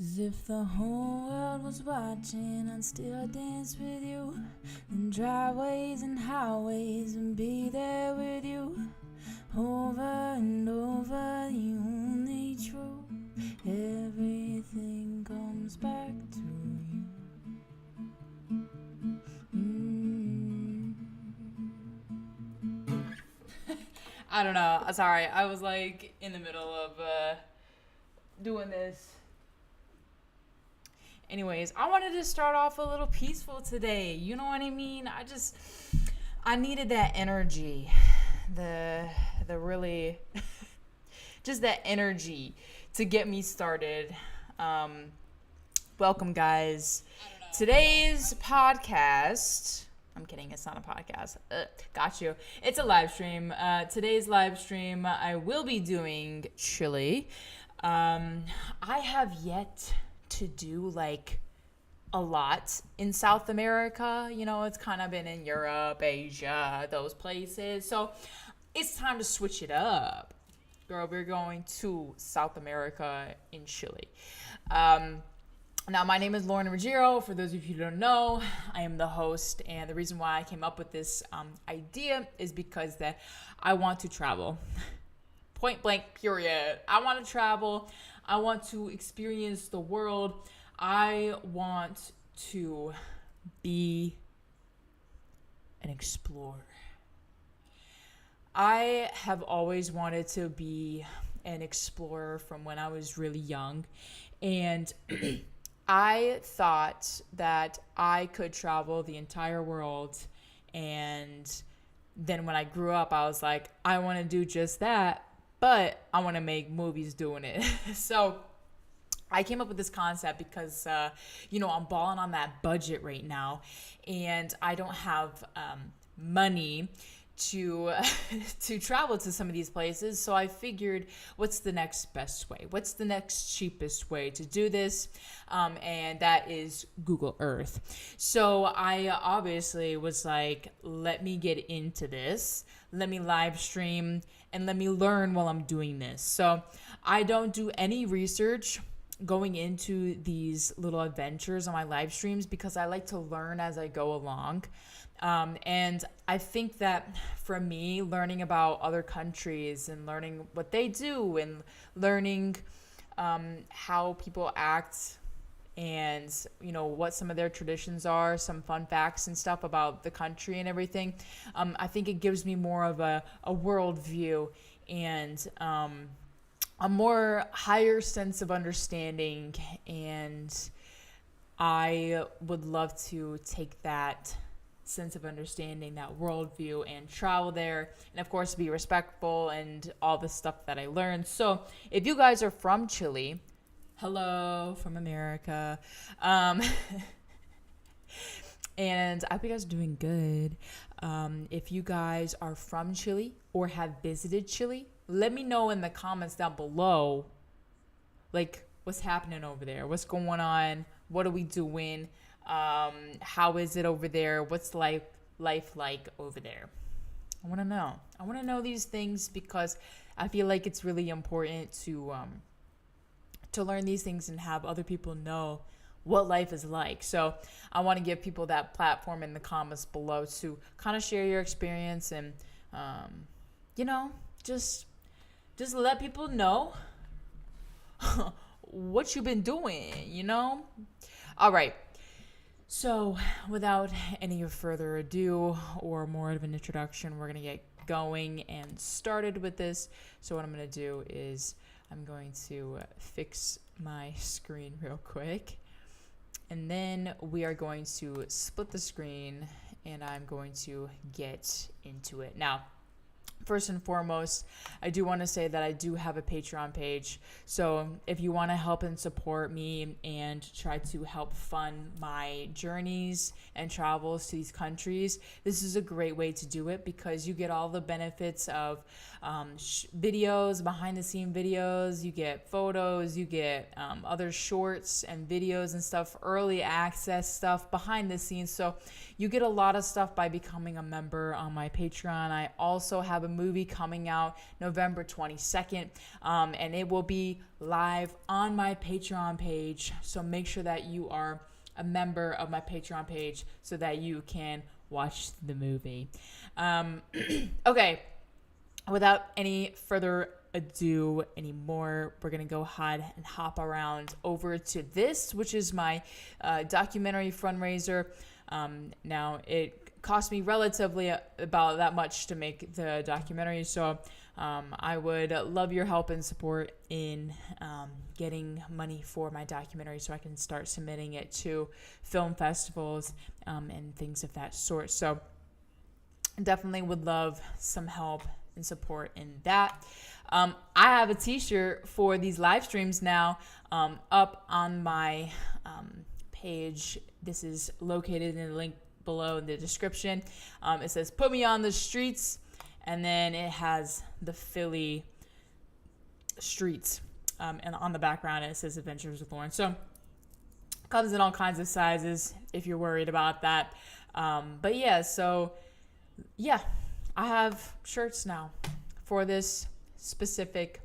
As if the whole world was watching, I'd still dance with you. In driveways and highways and be there with you. Over and over, the only truth. Everything comes back to you. I don't know. Sorry, I was like in the middle of doing this. Anyways, I wanted to start off a little peaceful today. You know what I mean? I needed that energy. The really just that energy to get me started. Welcome guys. Today's podcast, I'm kidding, it's not a podcast. Got you. It's a live stream. Today's live stream, I will be doing Chile. I have yet to do like a lot in South America. You know, it's kind of been in Europe, Asia, those places. So it's time to switch it up. Girl, we're going to South America in Chile. Now, my name is Lauren Ruggiero. For those of you who don't know, I am the host. And the reason why I came up with this idea is because that I want to travel. Point blank, period. I want to travel. I want to experience the world. I want to be an explorer. I have always wanted to be an explorer from when I was really young. And I thought that I could travel the entire world. And then when I grew up, I was like, I want to do just that, but I want to make movies doing it. So I came up with this concept because, I'm balling on that budget right now, and I don't have money to travel to some of these places. So I figured, what's the next best way? What's the next cheapest way to do this? And that is Google Earth. So I obviously was like, let me get into this. Let me live stream and let me learn while I'm doing this. So I don't do any research going into these little adventures on my live streams because I like to learn as I go along. And I think that for me, learning about other countries and learning what they do and learning how people act and, what some of their traditions are, some fun facts and stuff about the country and everything, I think it gives me more of a world view and a more higher sense of understanding. And I would love to take that sense of understanding, that worldview, and travel there, and of course be respectful and all the stuff that I learned. So if you guys are from Chile, hello from America, and I hope you guys are doing good. If you guys are from Chile or have visited Chile, let me know in the comments down below, like, what's happening over there, what's going on, what are we doing, how is it over there? What's life like over there? I want to know. I want to know these things because I feel like it's really important to learn these things and have other people know what life is like. So I want to give people that platform in the comments below to kind of share your experience and, just let people know what you've been doing, All right. So without any further ado or more of an introduction, we're going to get going and started with this. So what I'm going to do is I'm going to fix my screen real quick. And then we are going to split the screen and I'm going to get into it. Now, first and foremost, I do want to say that I do have a Patreon page. So if you want to help and support me and try to help fund my journeys and travels to these countries, this is a great way to do it because you get all the benefits of videos, behind the scene videos, you get photos, you get other shorts and videos and stuff, early access stuff behind the scenes. So you get a lot of stuff by becoming a member on my Patreon. I also have a movie coming out November 22nd, and it will be live on my Patreon page. So make sure that you are a member of my Patreon page so that you can watch the movie. Okay, without any further ado anymore, we're gonna go ahead and hop around over to this, which is my documentary fundraiser. Now it cost me relatively about that much to make the documentary, so I would love your help and support in getting money for my documentary so I can start submitting it to film festivals and things of that sort. So definitely would love some help and support in that. I have a t-shirt for these live streams now up on my page. This is located in the link below in the description. It says "Put me on the streets," and then it has the Philly streets, and on the background it says "Adventures with Lauren." So comes in all kinds of sizes if you're worried about that. But yeah, so yeah, I have shirts now for this specific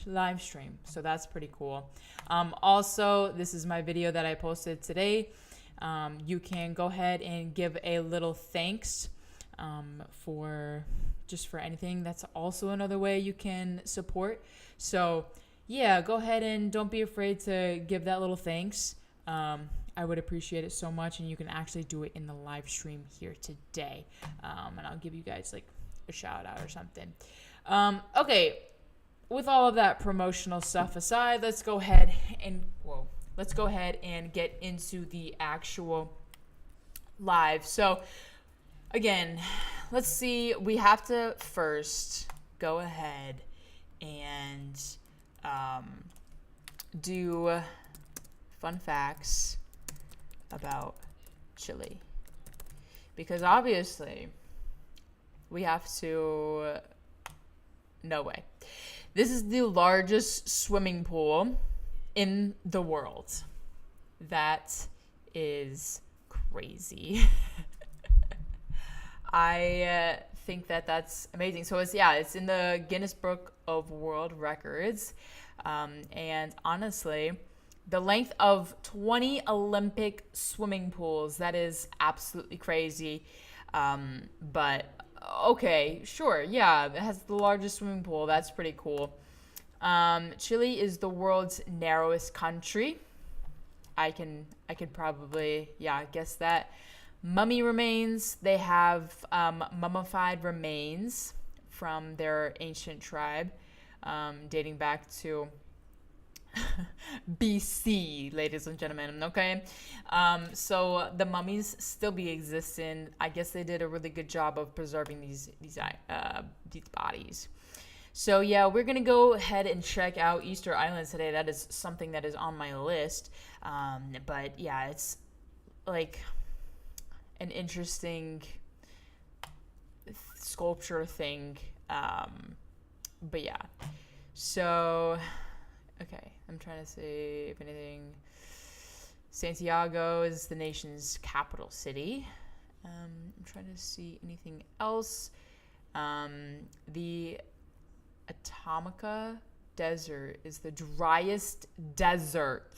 live stream, so that's pretty cool. Also, this is my video that I posted today. You can go ahead and give a little thanks for anything. That's also another way you can support. So yeah, go ahead and don't be afraid to give that little thanks. I would appreciate it so much, and you can actually do it in the live stream here today. And I'll give you guys like a shout out or something. Okay, with all of that promotional stuff aside, let's go ahead and get into the actual live. So again, let's see, we have to first go ahead and do fun facts about Chile, because obviously we have to. No way. This is the largest swimming pool in the world. That is crazy. I think that's amazing. So it's in the Guinness Book of World Records. And honestly, the length of 20 Olympic swimming pools, that is absolutely crazy. But okay, sure, yeah, it has the largest swimming pool. That's pretty cool. Chile is the world's narrowest country. I could probably guess that. Mummy remains. They have mummified remains from their ancient tribe, dating back to BC, ladies and gentlemen. Okay, so the mummies still be existing. I guess they did a really good job of preserving these bodies. So yeah, we're gonna go ahead and check out Easter Island today. That is something that is on my list. But yeah, it's like an interesting sculpture thing. But yeah, so okay, I'm trying to see if anything. Santiago is the nation's capital city. I'm trying to see anything else. The Atomica Desert is the driest desert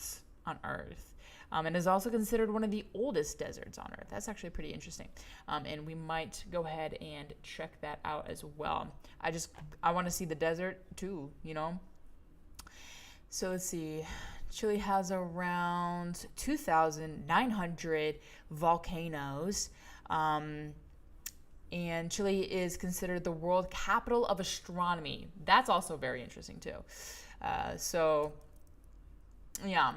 on Earth, and is also considered one of the oldest deserts on Earth. That's actually pretty interesting, and we might go ahead and check that out as well. I want to see the desert too, you know. So let's see. Chile has around 2,900 volcanoes. And Chile is considered the world capital of astronomy. That's also very interesting too. So, yeah.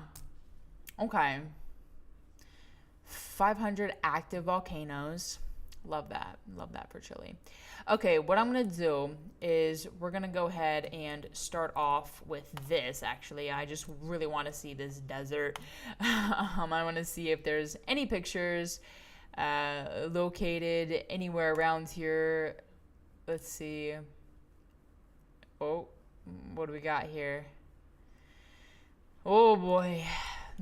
Okay. 500 active volcanoes. Love that. Love that for Chile. Okay, what I'm going to do is we're going to go ahead and start off with this, actually. I just really want to see this desert. I want to see if there's any pictures located anywhere around here. Let's see. Oh, what do we got here? Oh boy,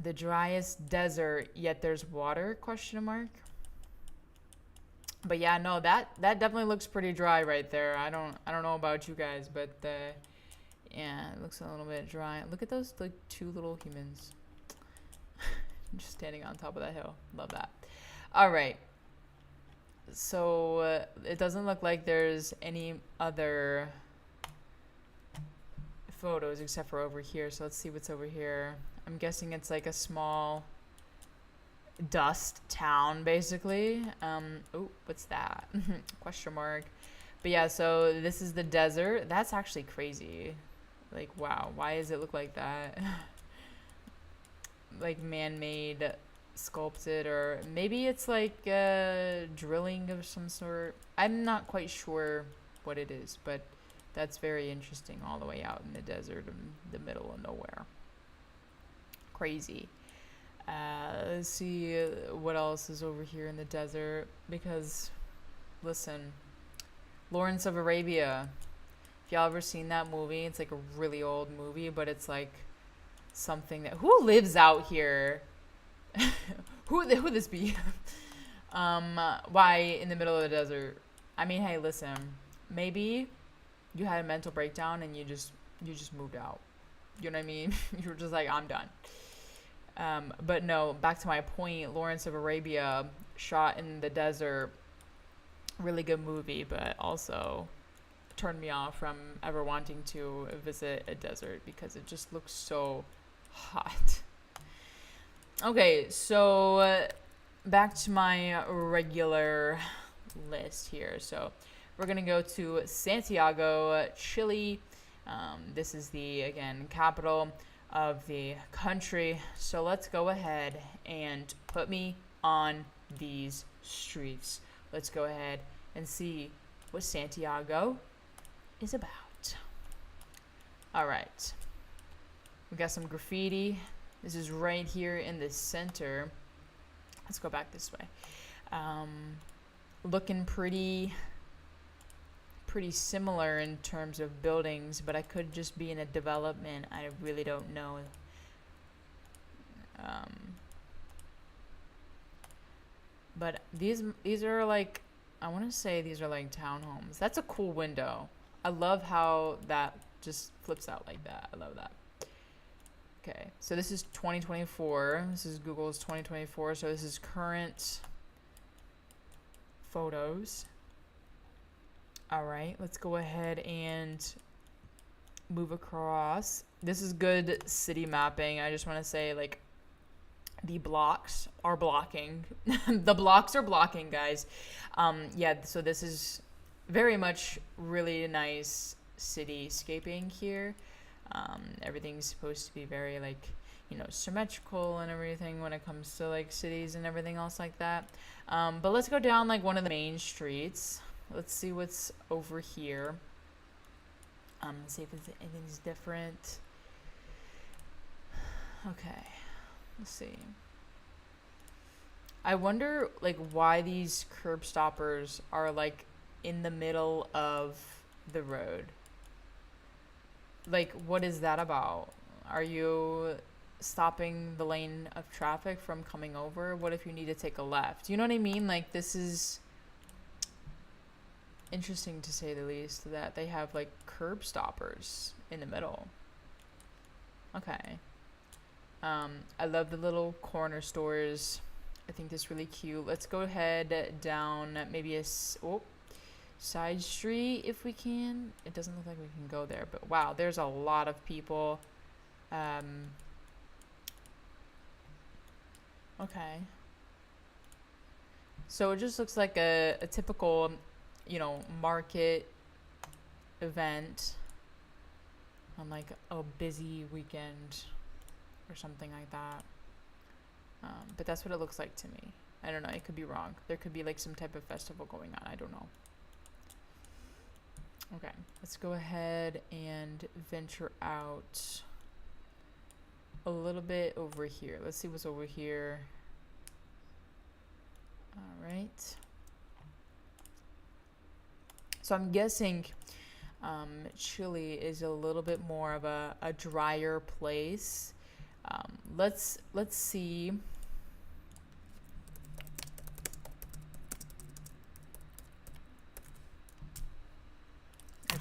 the driest desert, yet there's water, question mark. But yeah, no, that definitely looks pretty dry right there. I don't know about you guys, but yeah, it looks a little bit dry. Look at those like two little humans just standing on top of that hill. Love that. All right. So it doesn't look like there's any other photos except for over here. So let's see what's over here. I'm guessing it's like a small dust town, basically. Oh, what's that? Question mark. But yeah, so this is the desert. That's actually crazy. Like, wow, why does it look like that? Like man-made, sculpted, or maybe it's like drilling of some sort. I'm not quite sure what it is, but that's very interesting, all the way out in the desert in the middle of nowhere. Crazy. Let's see what else is over here in the desert, because listen, Lawrence of Arabia, if y'all ever seen that movie, it's like a really old movie, but it's like something that, who lives out here? who this be? Why in the middle of the desert? I mean, hey, listen, maybe you had a mental breakdown and you just moved out. You know what I mean? You were just like, I'm done. But no, back to my point, Lawrence of Arabia, shot in the desert, really good movie, but also turned me off from ever wanting to visit a desert because it just looks so hot. Okay, so back to my regular list here. So we're gonna go to Santiago, Chile. This is the, again, capital of the country. So let's go ahead and put me on these streets. Let's go ahead and see what Santiago is about. All right. We got some graffiti. This is right here in the center. Let's go back this way. Looking pretty similar in terms of buildings, but I could just be in a development. I really don't know. But these are like, I want to say these are like townhomes. That's a cool window. I love how that just flips out like that. I love that. Okay, so this is 2024. This is Google's 2024. So this is current photos. All right, let's go ahead and move across. This is good city mapping. I just want to say, like, the blocks are blocking. The blocks are blocking, guys. Yeah, so this is very much really nice cityscaping here. Everything's supposed to be very, like, you know, symmetrical and everything when it comes to, like, cities and everything else like that. But let's go down, like, one of the main streets. Let's see what's over here. See if anything's different. Okay, let's see. I wonder, like, why these curb stoppers are, like, in the middle of the road. Like, what is that about? Are you stopping the lane of traffic from coming over? What if you need to take a left? You know what I mean? Like, this is interesting to say the least, that they have like curb stoppers in the middle. Okay. I love the little corner stores. I think that's really cute. Let's go ahead down maybe a side street if we can. It doesn't look like we can go there, but wow, there's a lot of people. Okay. So it just looks like a typical, you know, market event on like a busy weekend or something like that. But that's what it looks like to me. I don't know, it could be wrong. There could be like some type of festival going on. I don't know. Okay, let's go ahead and venture out a little bit over here. Let's see what's over here. All right. So I'm guessing Chile is a little bit more of a drier place. Let's see.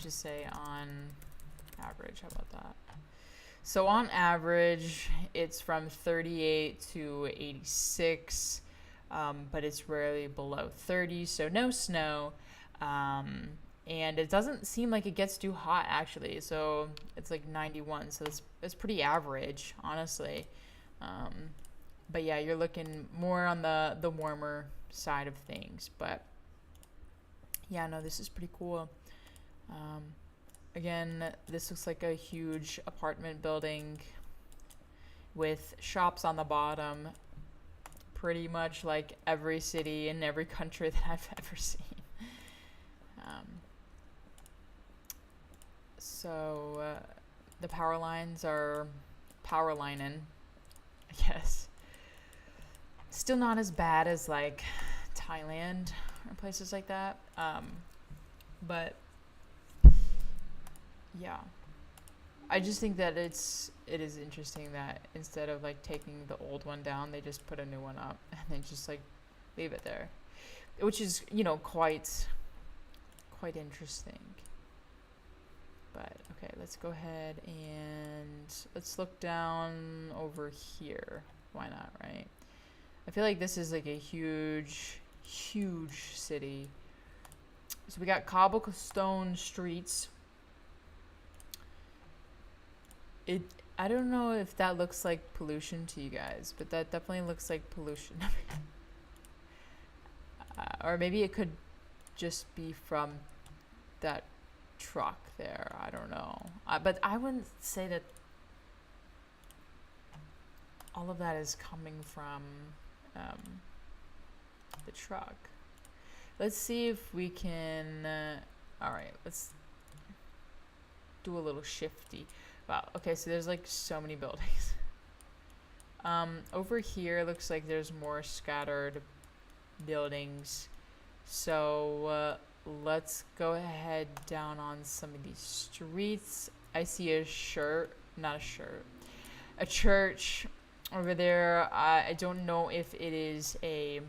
just say on average. How about that? So on average, it's from 38 to 86, but it's rarely below 30, so no snow. And it doesn't seem like it gets too hot, actually. So it's like 91, so it's pretty average, honestly. But yeah, you're looking more on the warmer side of things. But yeah, no, this is pretty cool. Again, this looks like a huge apartment building with shops on the bottom, pretty much like every city in every country that I've ever seen. So the power lines are power lining, I guess. Still not as bad as like Thailand or places like that. But yeah, I just think that it is interesting that instead of like taking the old one down, they just put a new one up and then just like leave it there, which is, you know, quite interesting. But okay, let's go ahead and let's look down over here. Why not, right? I feel like this is like a huge city. So we got cobblestone streets. I don't know if that looks like pollution to you guys, but that definitely looks like pollution. Or maybe it could just be from that truck there. I don't know. But I wouldn't say that all of that is coming from the truck. Let's see if we can... all right, let's do a little shifty. Wow, okay, so there's like so many buildings. Over here looks like there's more scattered buildings. So let's go ahead down on some of these streets. I see a church over there. I don't know if it is a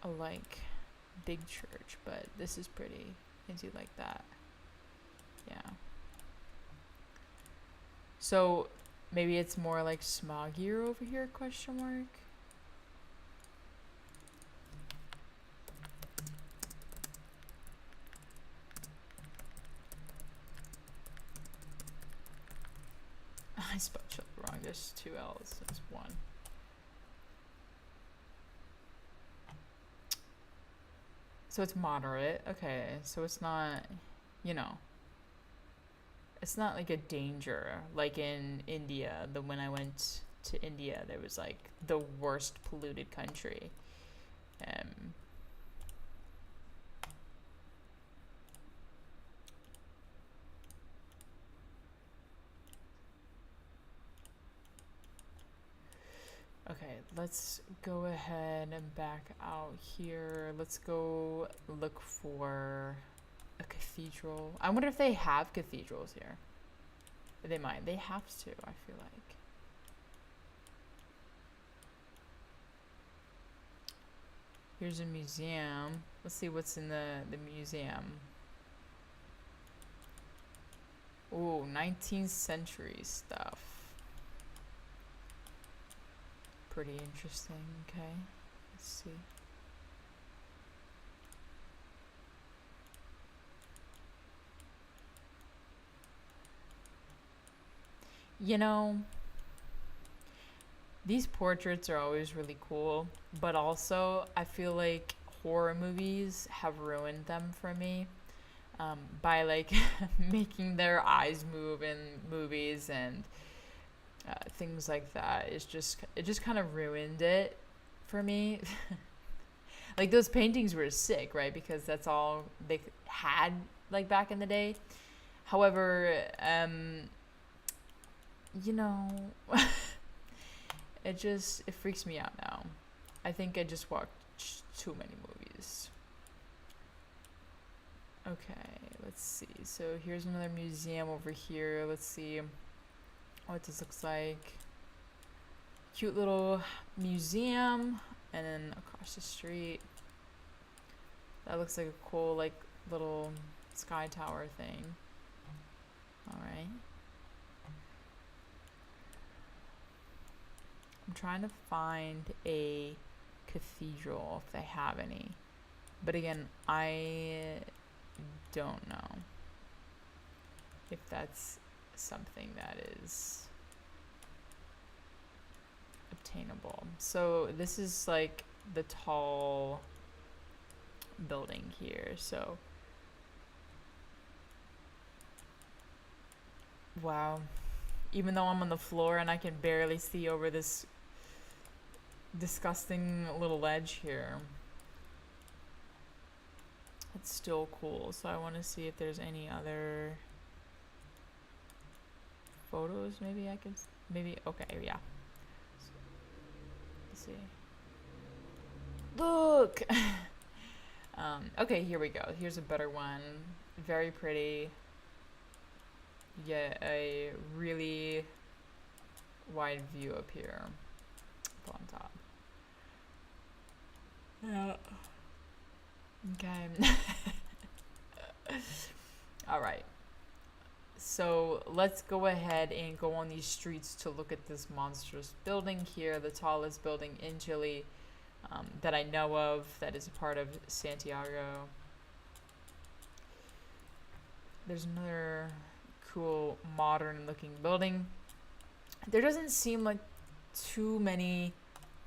like big church, but this is pretty. You can see like that. Yeah. So maybe it's more like smoggier over here, question mark? I spelled Chile wrong. There's 2 L's. There's 1. So it's moderate. Okay. So it's not, you know, it's not like a danger like in India. When I went to India, there was like the worst polluted country. Okay, let's go ahead and back out here. Let's go look for a cathedral. I wonder if they have cathedrals here. They might. They have to, I feel like. Here's a museum. Let's see what's in the museum. Ooh, 19th century stuff. Pretty interesting. Okay, let's see. You know, these portraits are always really cool, but also I feel like horror movies have ruined them for me, by like making their eyes move in movies and things like that. It just kind of ruined it for me. Like those paintings were sick, right? Because that's all they had like back in the day. However, you know, it freaks me out now. I think I just watched too many movies. Okay, let's see. So here's another museum over here. Let's see what this looks like. Cute little museum, and then across the street, that looks like a cool like little sky tower thing. All right. I'm trying to find a cathedral if they have any. But again, I don't know if that's something that is obtainable. So this is like the tall building here. So wow. Even though I'm on the floor and I can barely see over this disgusting little ledge here, it's still cool. So I want to see if there's any other photos. Maybe I could, maybe, okay, yeah. So, let's see. Look! Okay, here we go. Here's a better one. Very pretty. Yeah, a really wide view up here. Up on top. Yeah. Okay. All right. So let's go ahead and go on these streets to look at this monstrous building here, the tallest building in Chile that I know of that is a part of Santiago. There's another cool modern looking building. There doesn't seem like too many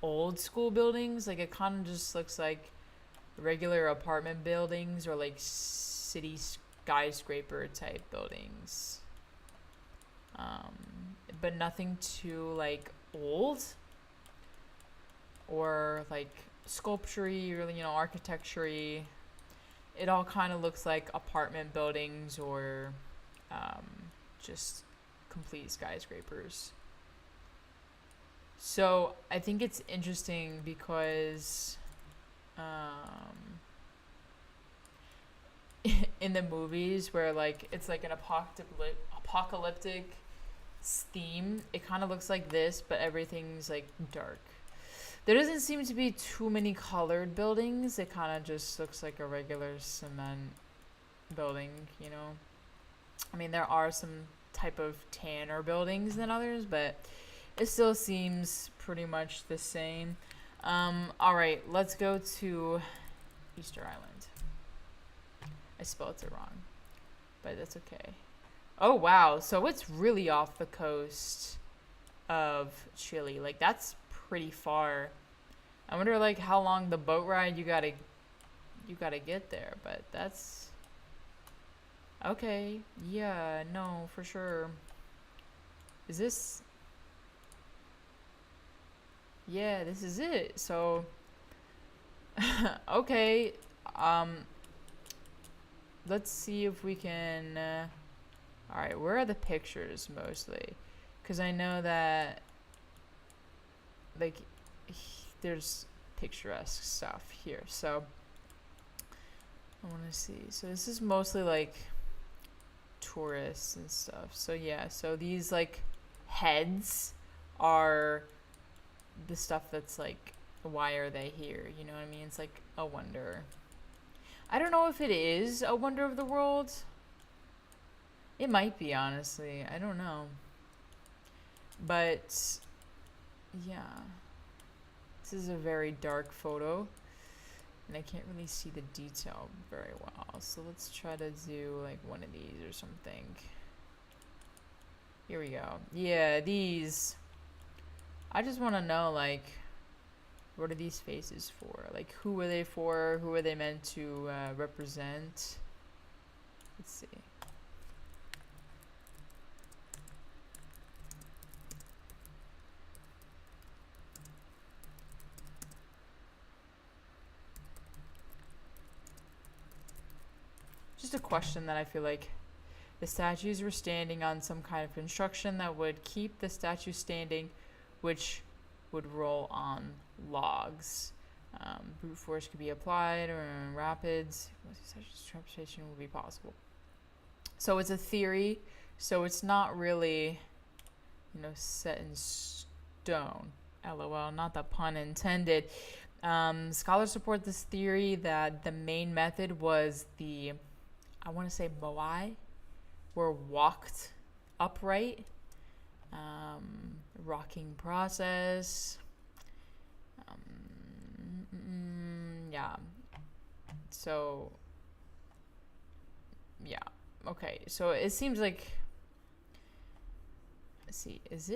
old school buildings. Like it kind of just looks like regular apartment buildings or like city skyscraper type buildings, but nothing too like old or like sculpture-y or architecture-y. It all kind of looks like apartment buildings or just complete skyscrapers. So I think it's interesting because in the movies where like it's like an apocalyptic theme, it kind of looks like this, but everything's like dark. There doesn't seem to be too many colored buildings. It kind of just looks like a regular cement building, you know. I mean, there are some type of tanner buildings than others, but it still seems pretty much the same. All right, let's go to Easter Island. I spelled it wrong, but that's okay. Oh, wow. So it's really off the coast of Chile. Like, that's pretty far. I wonder, like, how long the boat ride you gotta get there, but that's... Okay, yeah, no, for sure. Is this... Yeah, this is it. So, okay, let's see if we can... Alright, where are the pictures, mostly? Because I know that, like, there's picturesque stuff here. So, I want to see. So, this is mostly, like, tourists and stuff. So, yeah. So, these, like, heads are the stuff that's, like, why are they here? You know what I mean? It's, like, a wonder. I don't know if it is a wonder of the world. It might be, honestly. I don't know. But, yeah. This is a very dark photo. And I can't really see the detail very well. So let's try to do, like, one of these or something. Here we go. Yeah, these. I just want to know, like, what are these faces for? Like, who are they for? Who are they meant to represent? Let's see. Just a question that I feel like the statues were standing on some kind of construction that would keep the statue standing, which would roll on logs. Brute force could be applied or in rapids. Such transportation would be possible. So it's a theory. So it's not really, set in stone. LOL, not the pun intended. Scholars support this theory that the main method was the I want to say Moai, were walked upright. Rocking process. Yeah. So, yeah. Okay. So it seems like, let's see, is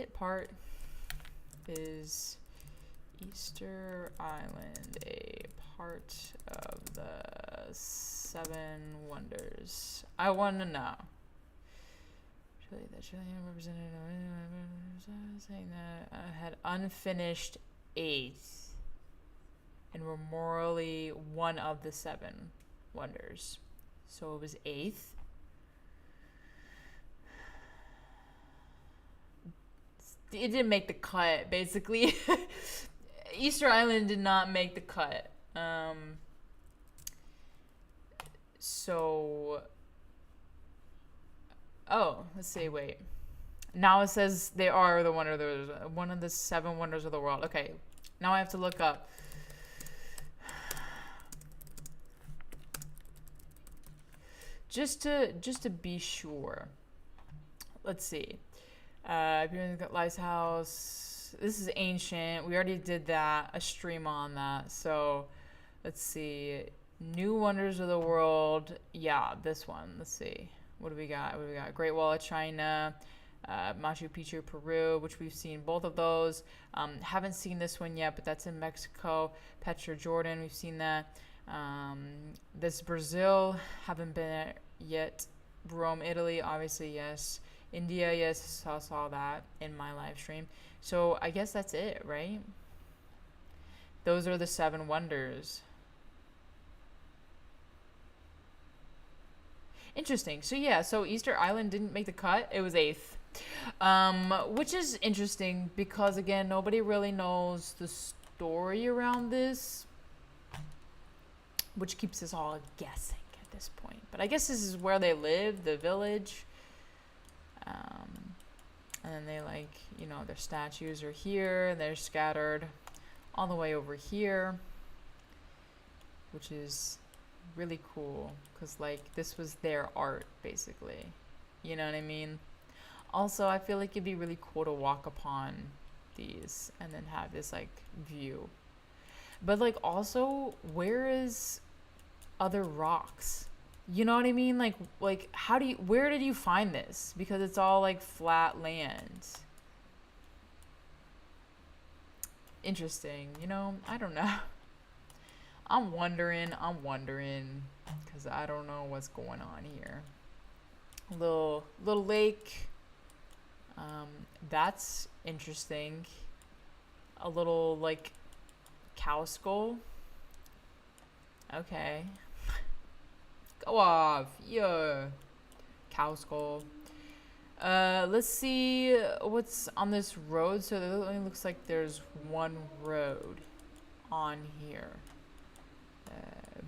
Easter Island a part of the Seven Wonders? I want to know. The Chilean representative saying that I had unfinished 8th and were morally one of the 7 wonders. So it was 8th. It didn't make the cut, basically. Easter Island did not make the cut. Let's see, wait. Now it says they are one of the 7 wonders of the world. Okay, now I have to look up. Just to be sure. Let's see. Lighthouse. This is ancient. We already did that. A stream on that. So, let's see. New Wonders of the World. Yeah, this one. Let's see. What do we got? Great Wall of China, Machu Picchu, Peru, which we've seen both of those. Haven't seen this one yet, but that's in Mexico. Petra, Jordan, we've seen that. This Brazil, haven't been there yet. Rome, Italy, obviously, yes. India, yes, saw that in my live stream. So I guess that's it, right? Those are the 7 wonders. Interesting. So yeah, so Easter Island didn't make the cut. It was 8th. Which is interesting because, again, nobody really knows the story around this, which keeps us all guessing at this point. But I guess this is where they live, the village. And then they, like, you know, their statues are here. They're scattered all the way over here, which is really cool because, like, this was their art, basically. You know what I mean? Also, I feel like it'd be really cool to walk upon these and then have this, like, view. But, like, also, where is other rocks? You know what I mean? Like where did you find this? Because it's all, like, flat land. Interesting. You know, I don't know. I'm wondering, because I don't know what's going on here. Little lake. That's interesting. A little, like, cow skull. Okay. Go off. Yeah. Cow skull. Let's see what's on this road. So it only looks like there's one road on here.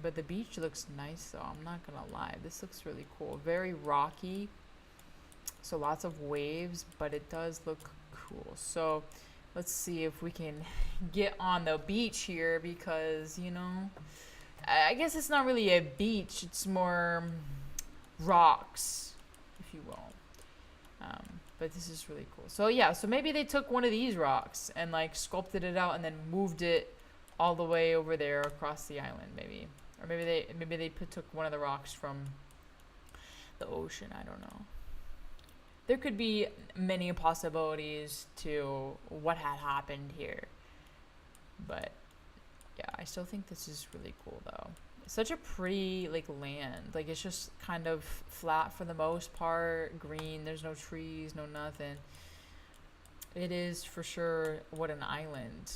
But the beach looks nice, though. I'm not gonna lie. This looks really cool. Very rocky. So lots of waves, but it does look cool. So let's see if we can get on the beach here because, you know, I guess it's not really a beach. It's more rocks, if you will. But this is really cool. So yeah, so maybe they took one of these rocks and, like, sculpted it out and then moved it all the way over there across the island, maybe. Or maybe they took one of the rocks from the ocean. I don't know. There could be many possibilities to what had happened here. But yeah, I still think this is really cool, though. It's such a pretty, like, land. Like, it's just kind of flat for the most part, green. There's no trees, no nothing. It is for sure what an island.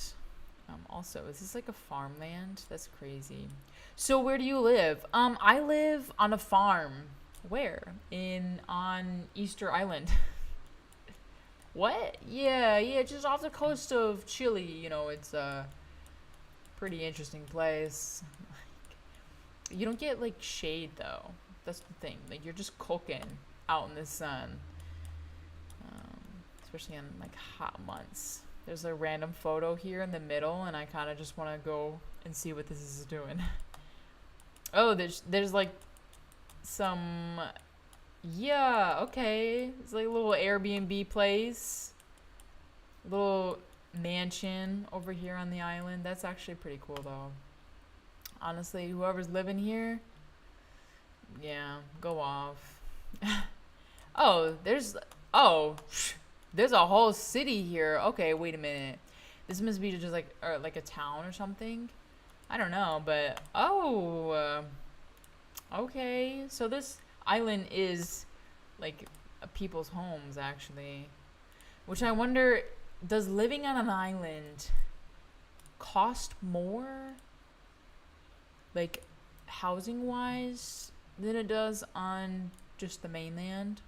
Also, is this like a farmland? That's crazy. So where do you live? I live on a farm. Where? On Easter Island. What? Yeah, just off the coast of Chile. You know, it's a pretty interesting place. You don't get, like, shade, though. That's the thing. Like, you're just cooking out in the sun. Especially in, like, hot months. There's a random photo here in the middle, and I kind of just want to go and see what this is doing. Oh, there's like some, yeah, okay. It's like a little Airbnb place, little mansion over here on the island. That's actually pretty cool though. Honestly, whoever's living here, yeah, go off. Oh, oh, there's a whole city here. Okay, wait a minute. This must be just like or like a town or something. I don't know, but oh, okay. So this island is like people's homes actually, which I wonder, does living on an island cost more, like housing wise, than it does on just the mainland?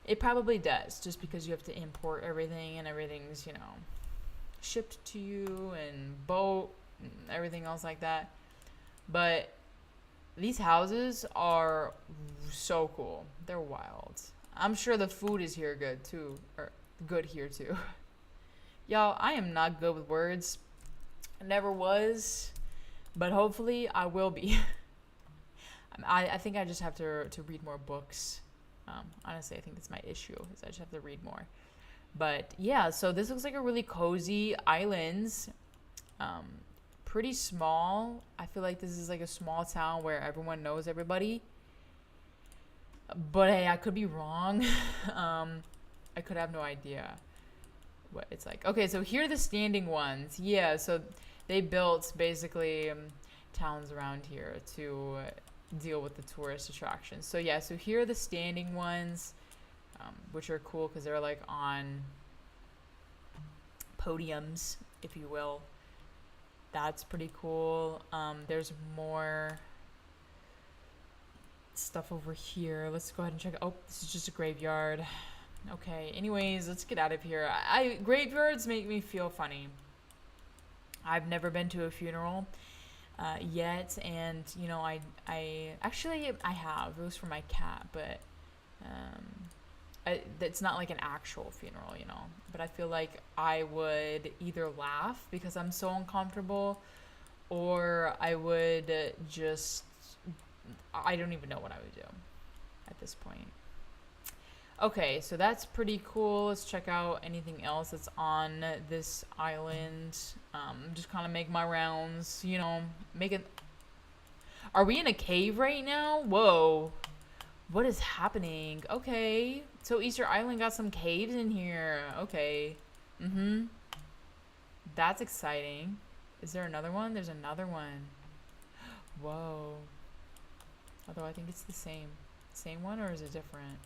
It probably does, just because you have to import everything and everything's, shipped to you and boat and everything else like that. But these houses are so cool. They're wild. I'm sure the food is here good too, or good here too. Y'all, I am not good with words. I never was, but hopefully I will be. I think I just have to read more books. Honestly, I think that's my issue, is I just have to read more. But yeah, so this looks like a really cozy island. Pretty small. I feel like this is like a small town where everyone knows everybody. But hey, I could be wrong. I could have no idea what it's like. Okay, so here are the standing ones. Yeah, so they built basically towns around here to deal with the tourist attractions. So yeah, so here are the standing ones, which are cool because they're like on podiums, if you will. That's pretty cool. There's more stuff over here. Let's go ahead and check. Oh, this is just a graveyard. Okay, anyways, let's get out of here. Graveyards make me feel funny. I've never been to a funeral yet, and I actually I have. It was for my cat, but it's not like an actual funeral, But I feel like I would either laugh because I'm so uncomfortable, or I would I don't even know what I would do at this point. Okay, so that's pretty cool. Let's check out anything else that's on this island. Just kind of make my rounds, Are we in a cave right now? Whoa. What is happening? Okay. So Easter Island got some caves in here. Okay. That's exciting. Is there another one? There's another one. Whoa. Although I think it's the same. Same one, or is it different?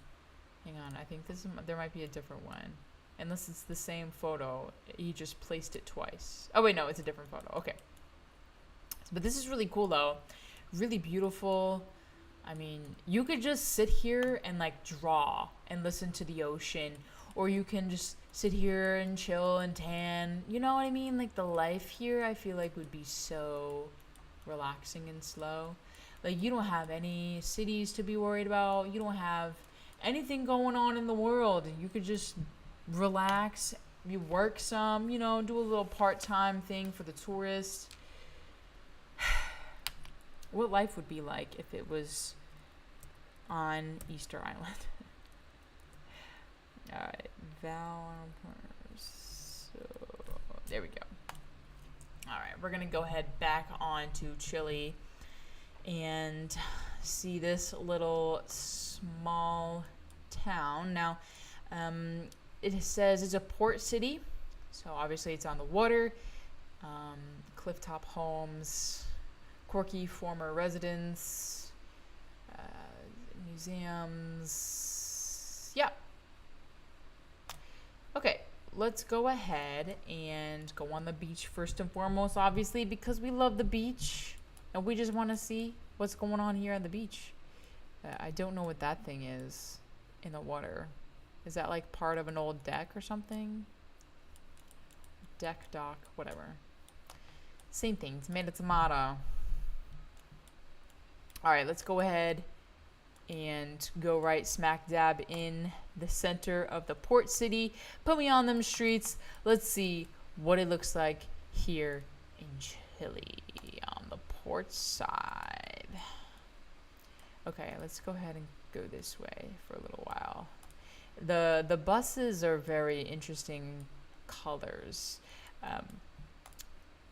Hang on, I think there might be a different one. Unless it's the same photo. He just placed it twice. Oh wait, no, it's a different photo. Okay. But this is really cool though. Really beautiful. I mean, you could just sit here and like draw and listen to the ocean, or you can just sit here and chill and tan. You know what I mean? Like the life here, I feel like would be so relaxing and slow. Like you don't have any cities to be worried about. You don't have anything going on in the world. You could just relax. You work some, do a little part-time thing for the tourists. What life would be like if it was on Easter Island. All right, so there we go. All right, we're gonna go ahead back on to Chile and see this little small town. Now, it says it's a port city, so obviously it's on the water. Clifftop homes, quirky former residents, museums. Yeah. Okay, let's go ahead and go on the beach first and foremost, obviously, because we love the beach and we just want to see what's going on here on the beach. I don't know what that thing is in the water. Is that like part of an old deck or something? Deck, dock, whatever. Same thing. Tomato, tomato. All right, let's go ahead and go right smack dab in the center of the port city. Put me on them streets. Let's see what it looks like here in Chile on the port side. Okay, let's go ahead and go this way for a little while. The buses are very interesting colors. Um,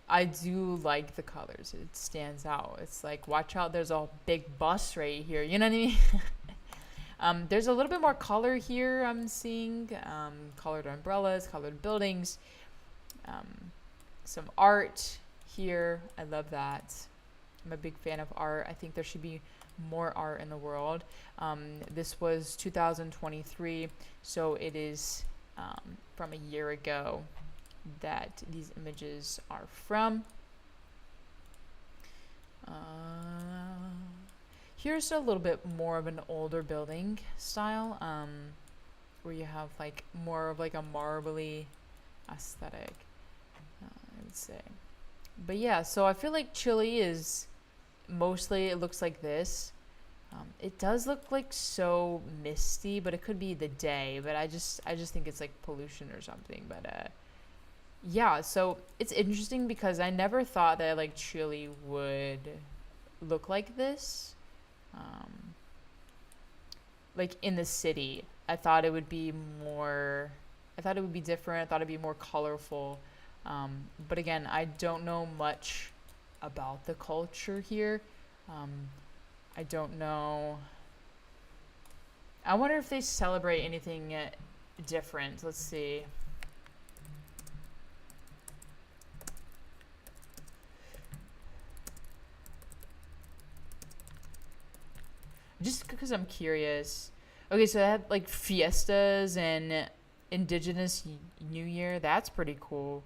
I do like the colors. It stands out. It's like, watch out, there's a big bus right here. You know what I mean? There's a little bit more color here I'm seeing. Colored umbrellas, colored buildings, um, some art here. I love that. I'm a big fan of art. I think there should be more art in the world. This was 2023, so it is from a year ago that these images are from. Here's a little bit more of an older building style, where you have like more of like a marbly aesthetic, I would say. But yeah, so I feel like Chile is mostly, it looks like this. It does look like so misty, but it could be the day. But I just think it's like pollution or something. But yeah, so it's interesting because I never thought that like Chile would look like this. Um, like in the city, I thought it would be more. I thought it would be different. I thought it'd be more colorful. But again, I don't know much about the culture here. Um, I don't know. I wonder if they celebrate anything different. Let's see. Just because I'm curious. Okay, so they have like fiestas and Indigenous New Year. That's pretty cool.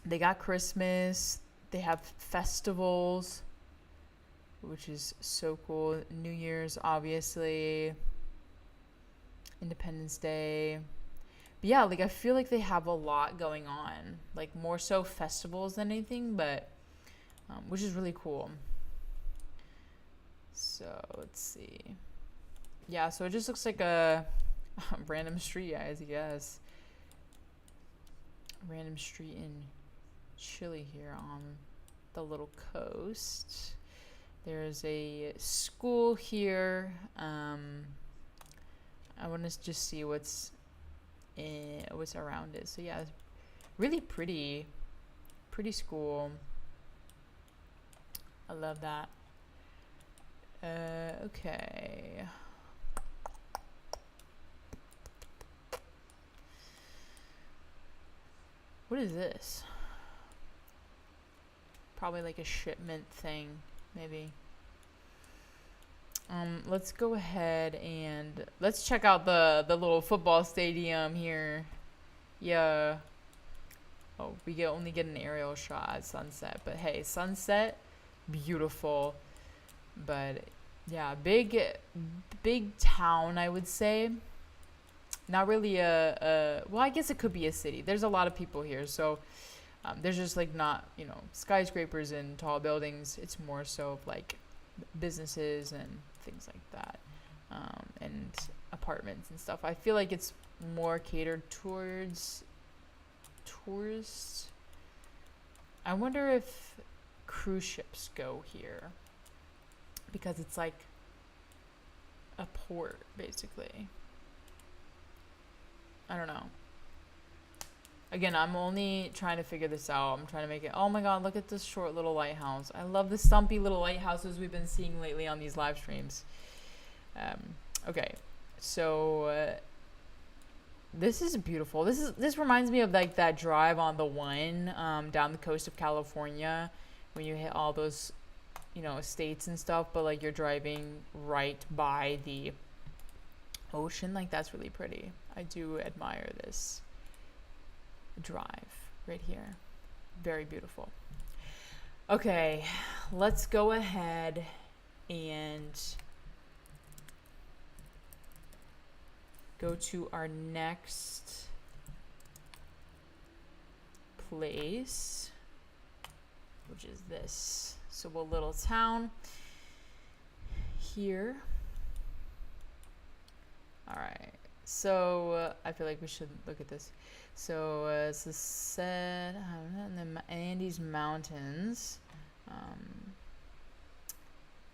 They got Christmas. They have festivals, which is so cool. New Year's, obviously. Independence Day. But yeah, like I feel like they have a lot going on. Like more so festivals than anything, but which is really cool. So let's see. Yeah, so it just looks like a random street, I guess. Random street in Chile here on the little coast. There's a school here. I want to just see what's around it. So yeah, really pretty school. I love that. Okay. What is this? Probably like a shipment thing, maybe. Let's go ahead and let's check out the little football stadium here. Yeah. Oh, we only get an aerial shot at sunset, but hey, sunset, beautiful. But yeah, big town, I would say. Not really well, I guess it could be a city. There's a lot of people here, so there's just like not, skyscrapers and tall buildings. It's more so of like businesses and things like that, and apartments and stuff. I feel like it's more catered towards tourists. I wonder if cruise ships go here because it's like a port, basically. I don't know. Again, I'm only trying to figure this out. I'm trying to make it. Oh my god, look at this short little lighthouse. I love the stumpy little lighthouses we've been seeing lately on these live streams. Okay, so this is beautiful. This reminds me of like that drive on the one down the coast of California when you hit all those estates and stuff, but like you're driving right by the ocean. Like that's really pretty. I do admire this drive right here. Very beautiful. Okay, let's go ahead and go to our next place, which is this. So a little town here. All right. So I feel like we should look at this. So it's the set in the Andes Mountains.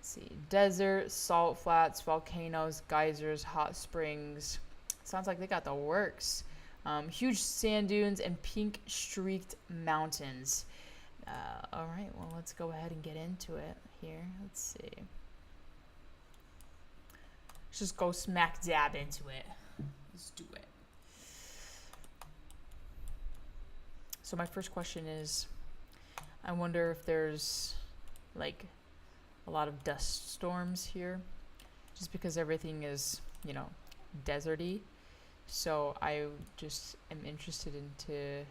See, desert, salt flats, volcanoes, geysers, hot springs. Sounds like they got the works. Huge sand dunes and pink streaked mountains. All right, well, let's go ahead and get into it here. Let's see. Let's just go smack dab into it. Let's do it. So my first question is, I wonder if there's like a lot of dust storms here, just because everything is, deserty. So I just am interested into,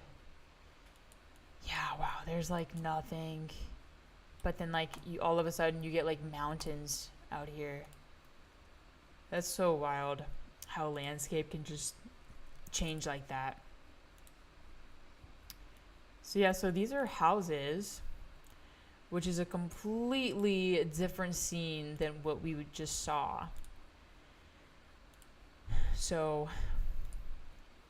yeah, wow, there's like nothing. But then like you all of a sudden you get like mountains out here. That's so wild how landscape can just change like that. So yeah, so these are houses, which is a completely different scene than what we just saw. So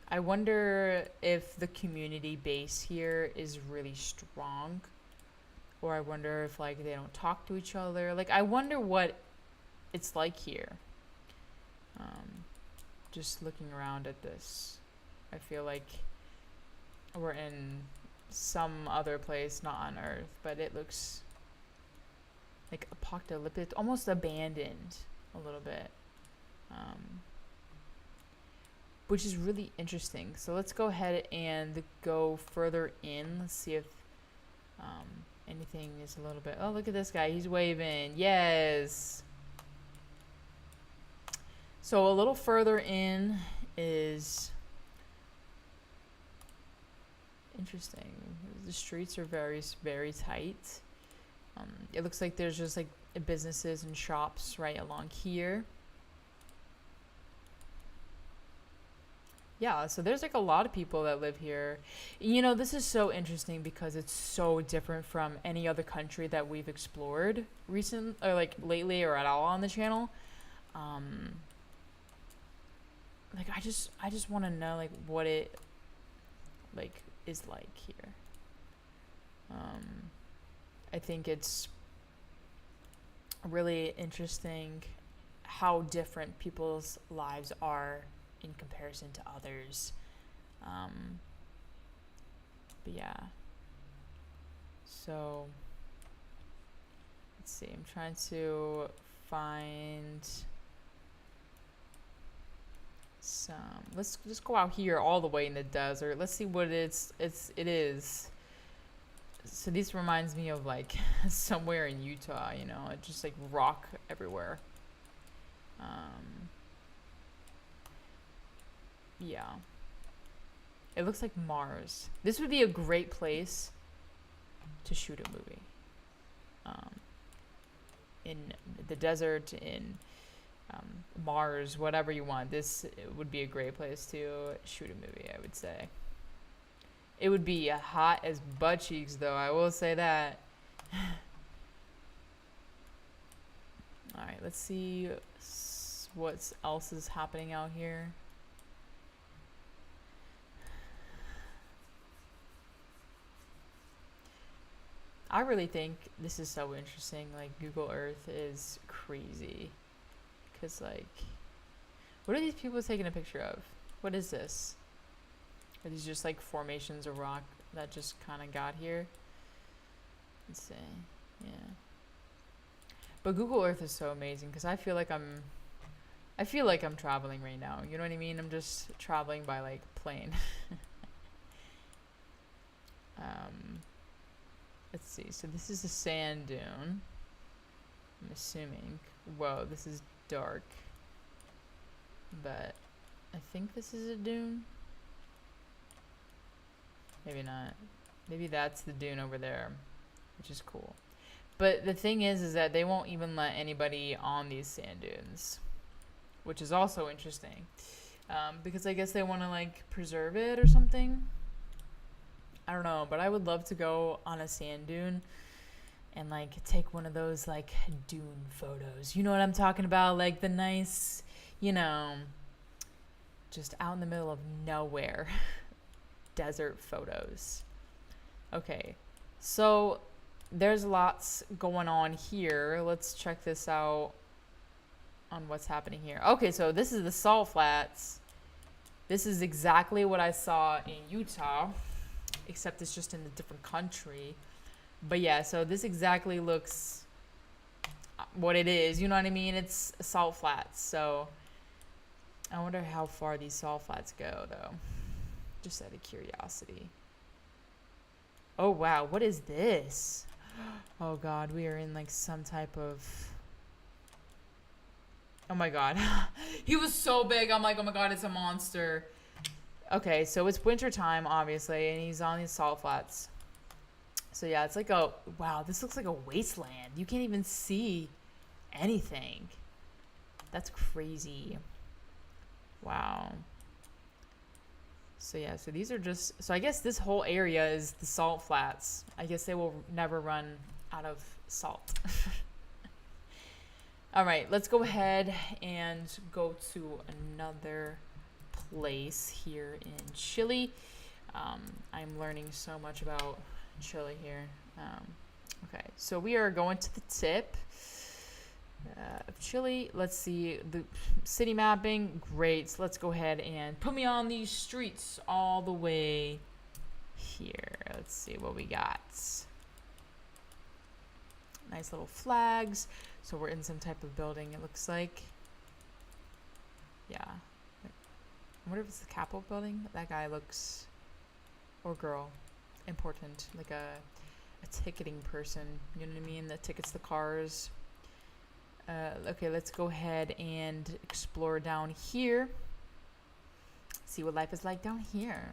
I wonder if the community base here is really strong, or I wonder if like they don't talk to each other. Like I wonder what it's like here. Just looking around at this, I feel like we're in some other place, not on Earth, but it looks like apocalyptic, almost abandoned a little bit, which is really interesting. So let's go ahead and go further in. Let's see if anything is a little bit. Oh, look at this guy, he's waving. Yes. So a little further in is interesting. The streets are very, very tight. It looks like there's just like businesses and shops right along here. Yeah, so there's like a lot of people that live here. This is so interesting because it's so different from any other country that we've explored or like lately or at all on the channel. Like I just want to know like what it like is like here. I think it's really interesting how different people's lives are in comparison to others. But yeah. So let's see. I'm trying to find some. Let's just go out here all the way in the desert. Let's see what it is. So this reminds me of like somewhere in Utah, it's just like rock everywhere. Yeah. It looks like Mars. This would be a great place to shoot a movie. In the desert, in Mars, whatever you want. This would be a great place to shoot a movie, I would say. It would be hot as butt cheeks, though. I will say that. All right, let's see what else is happening out here. I really think this is so interesting. Like, Google Earth is crazy. Because, like, what are these people taking a picture of? What is this? Are these just like formations of rock that just kind of got here? Let's see. Yeah. But Google Earth is so amazing because I feel like I'm traveling right now. You know what I mean? I'm just traveling by like plane. Let's see. So this is a sand dune. I'm assuming. Whoa, this is dark. But I think this is a dune. Maybe not. Maybe that's the dune over there, which is cool. But the thing is that they won't even let anybody on these sand dunes, which is also interesting. Because I guess they want to like preserve it or something. I don't know, but I would love to go on a sand dune and like take one of those like dune photos. You know what I'm talking about? Like the nice, just out in the middle of nowhere. Desert photos. Okay, so there's lots going on here. Let's check this out on what's happening here. Okay, so this is the salt flats. This is exactly what I saw in Utah, except it's just in a different country. But yeah, so this exactly looks what it is. You know what I mean? It's salt flats. So I wonder how far these salt flats go, though. Just out of curiosity. Oh, wow. What is this? Oh, God. We are in, like, some type of... Oh, my God. He was so big. I'm like, oh, my God, it's a monster. Okay, so it's wintertime, obviously, and he's on these salt flats. So, yeah, it's like a... Wow, this looks like a wasteland. You can't even see anything. That's crazy. Wow. So yeah, so these are just, so I guess this whole area is the salt flats. I guess they will never run out of salt. All right, let's go ahead and go to another place here in Chile. I'm learning so much about Chile here. Okay, so we are going to the tip of Chile. Let's see the city mapping. Great. So let's go ahead and put me on these streets all the way here. Let's see what we got. Nice little flags. So we're in some type of building, it looks like. Yeah. I wonder if it's the Capitol building. That guy looks, or girl, important. Like a ticketing person. You know what I mean? That tickets the cars. Okay, let's go ahead and explore down here. See what life is like down here.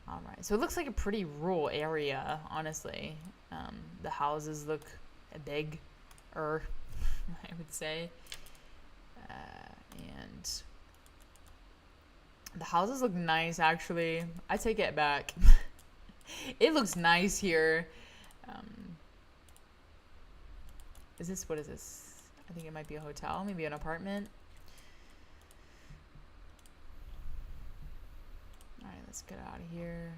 All right, so it looks like a pretty rural area, honestly. The houses look big, I would say. And the houses look nice, actually. I take it back. It looks nice here. What is this? I think it might be a hotel, maybe an apartment. All right, let's get out of here.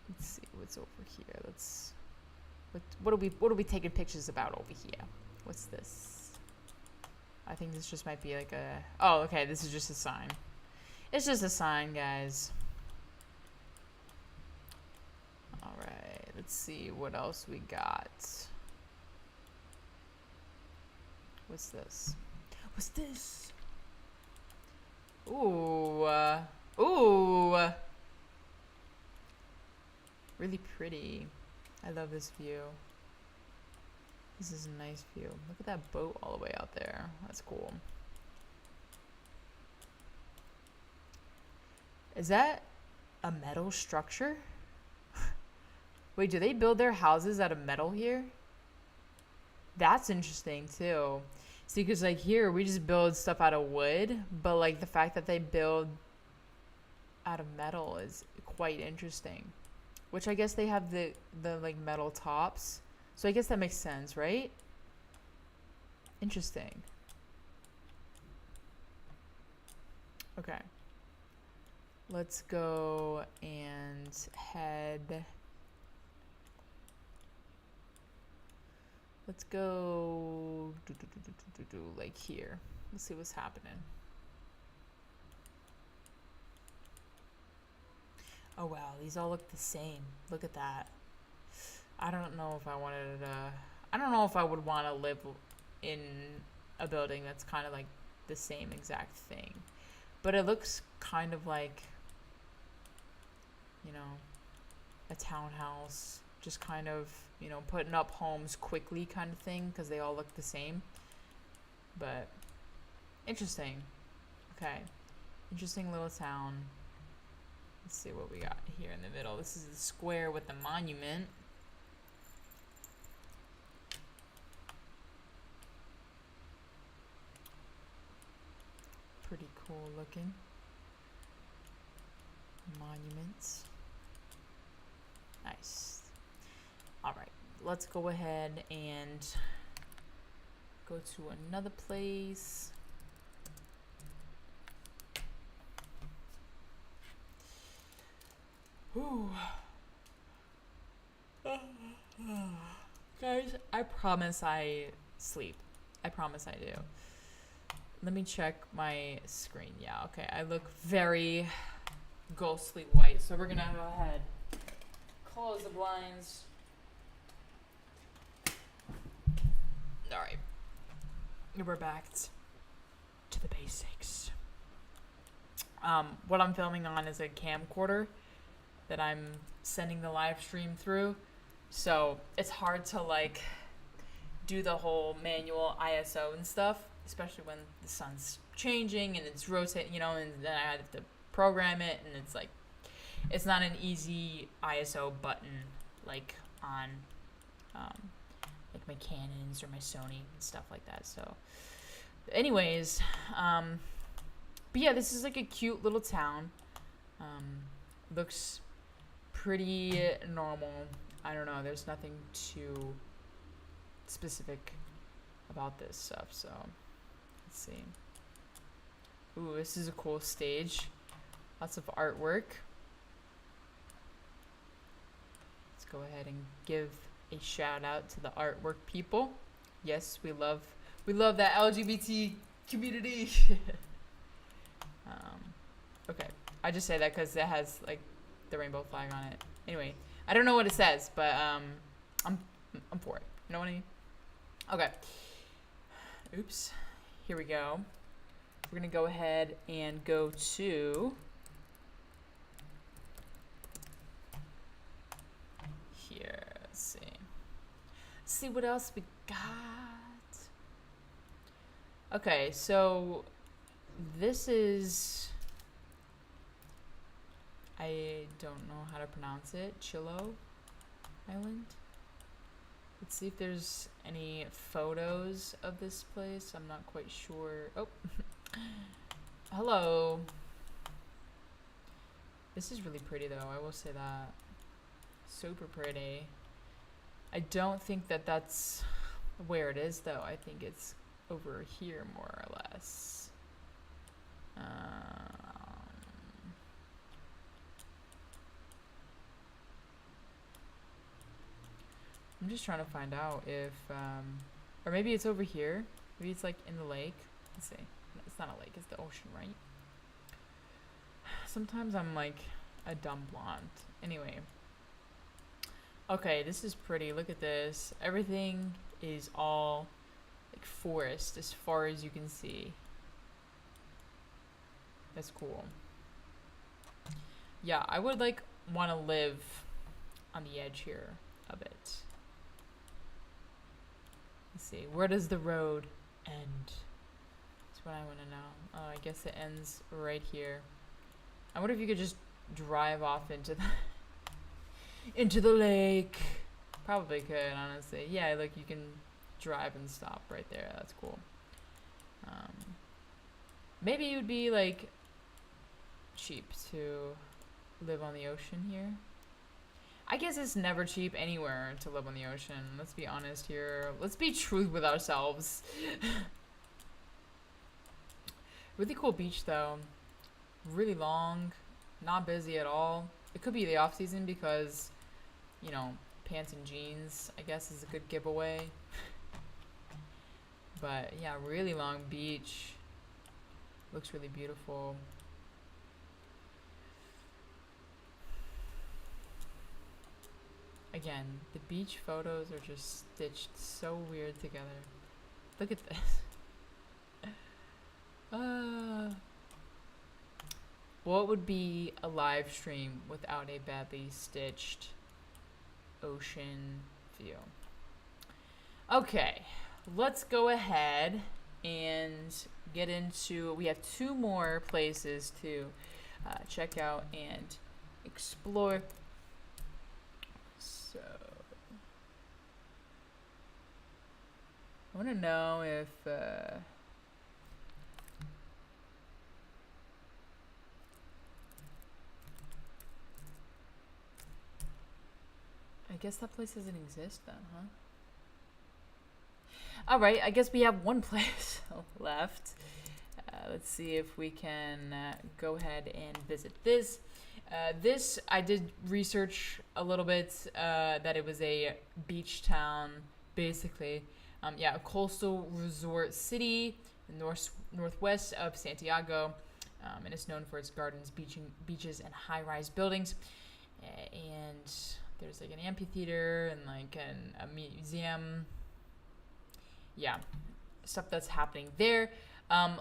Let's see what's over here. What are we taking pictures about over here? What's this? I think this just might be like a, oh, okay, this is just a sign. It's just a sign, guys. All right, let's see what else we got. What's this? What's this? Ooh. Ooh. Really pretty. I love this view. This is a nice view. Look at that boat all the way out there. That's cool. Is that a metal structure? Wait, do they build their houses out of metal here? That's interesting too. See, because like here we just build stuff out of wood, but like the fact that they build out of metal is quite interesting. Which I guess they have the like metal tops, so I guess that makes sense, right? Interesting. Okay. Let's go and head. Let's go like here. Let's see what's happening. Oh wow, these all look the same. Look at that. I don't know if I wanted I don't know if I would want to live in a building that's kind of like the same exact thing. But it looks kind of like, you know, a townhouse, just kind of, you know, putting up homes quickly kind of thing, because they all look the same. But interesting. Okay, interesting little town. Let's see what we got here in the middle. This is the square with the monument. Pretty cool looking monuments. Nice. All right, let's go ahead and go to another place. Ooh. Guys, I promise I sleep. I promise I do. Let me check my screen. Yeah, okay. I look very ghostly white, so we're gonna go ahead. Close the blinds. Alright. We're back to the basics. What I'm filming on is a camcorder that I'm sending the live stream through. So it's hard to like do the whole manual ISO and stuff, especially when the sun's changing and it's rotating, you know, and then I have to program it, and it's like, it's not an easy ISO button like on like my Canons or my Sony and stuff like that. So anyways, but yeah, this is like a cute little town. Looks pretty normal. I don't know, there's nothing too specific about this stuff, so let's see. Ooh, this is a cool stage. Lots of artwork. Let's go ahead and give a shout out to the artwork people. Yes, we love that LGBT community. Okay, I just say that because it has like the rainbow flag on it. Anyway, I don't know what it says, but I'm for it. You know what I mean? Okay. Oops. Here we go. We're gonna go ahead and go to here. Let's see. Let's see what else we got. Okay, so this is, I don't know how to pronounce it. Chilo Island. Let's see if there's any photos of this place. I'm not quite sure. Oh, hello. This is really pretty though, I will say that. Super pretty. I don't think that that's where it is though. I think it's over here more or less. I'm just trying to find out if, or maybe it's over here. Maybe it's like in the lake. Let's see. No, it's not a lake, it's the ocean, right? Sometimes I'm like a dumb blonde. Anyway. Okay, this is pretty. Look at this. Everything is all like forest as far as you can see. That's cool. Yeah, I would like want to live on the edge here of it. Let's see, where does the road end? That's what I want to know. Oh, I guess it ends right here. I wonder if you could just drive off into the into the lake. Probably could, honestly. Yeah, like you can drive and stop right there. That's cool. Maybe it would be like cheap to live on the ocean here. I guess it's never cheap anywhere to live on the ocean. Let's be honest here. Let's be truth with ourselves. Really cool beach though. Really long. Not busy at all. It could be the off season because, you know, pants and jeans, I guess, is a good giveaway. But yeah, really long beach. Looks really beautiful. Again, the beach photos are just stitched so weird together. Look at this. What would be a live stream without a badly stitched ocean view? Okay, let's go ahead and get into, we have 2 more places to check out and explore. So I want to know if I guess that place doesn't exist then, huh? Alright, I guess we have 1 place left. Let's see if we can go ahead and visit this. This, I did research a little bit, that it was a beach town basically. Yeah, a coastal resort city, northwest of Santiago, and it's known for its gardens, beaches, and high-rise buildings. And there's like an amphitheater and like a museum. Yeah, stuff that's happening there.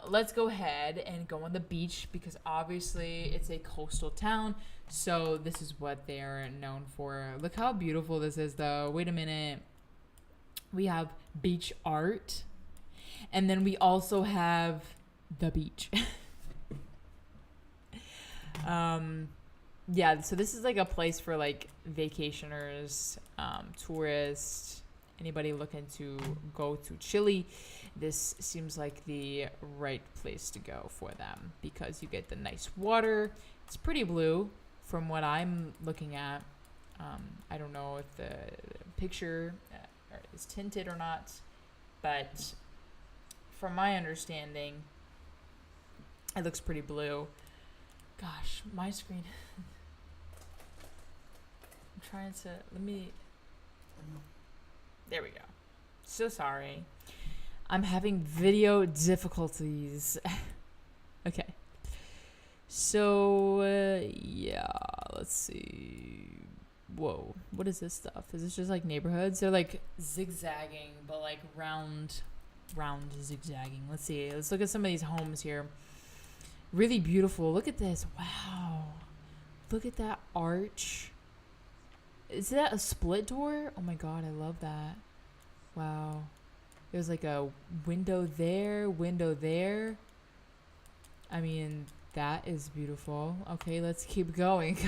Let's go ahead and go on the beach because obviously it's a coastal town. So this is what they're known for. Look how beautiful this is, though. Wait a minute. We have beach art, and then we also have the beach. Yeah, so this is like a place for like vacationers, tourists, anybody looking to go to Chile. This seems like the right place to go for them because you get the nice water. It's pretty blue from what I'm looking at. I don't know if the picture is tinted or not, but from my understanding, it looks pretty blue. Gosh, my screen. I'm trying to, there we go. So sorry. I'm having video difficulties. Okay. So, yeah, let's see. Whoa, what is this stuff? Is this just like neighborhoods? They're like zigzagging, but like round zigzagging. Let's see. Let's look at some of these homes here. Really beautiful. Look at this. Wow. Look at that arch. Is that a split door? Oh my god, I love that. Wow. There's like a window there, window there. I mean, that is beautiful. Okay, let's keep going.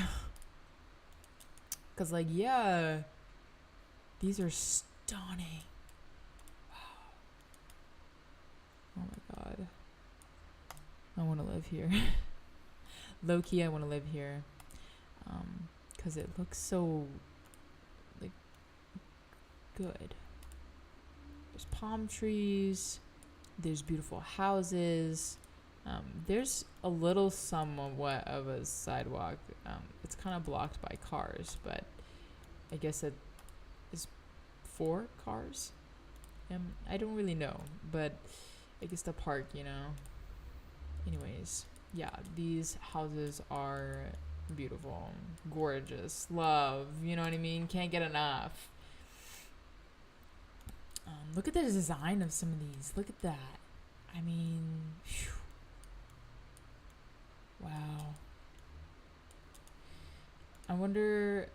Because, like, yeah, these are stunning. Wow. Oh my god. I want to live here. Low-key, I want to live here. Because it looks so, like, good. There's palm trees. There's beautiful houses. There's a little somewhat of a sidewalk. It's kind of blocked by cars, but I guess it is for cars. I don't really know, but I guess the park, you know. Anyways, yeah, these houses are beautiful, gorgeous, love, you know what I mean? Can't get enough. Look at the design of some of these. Look at that. I mean, whew. Wow. I wonder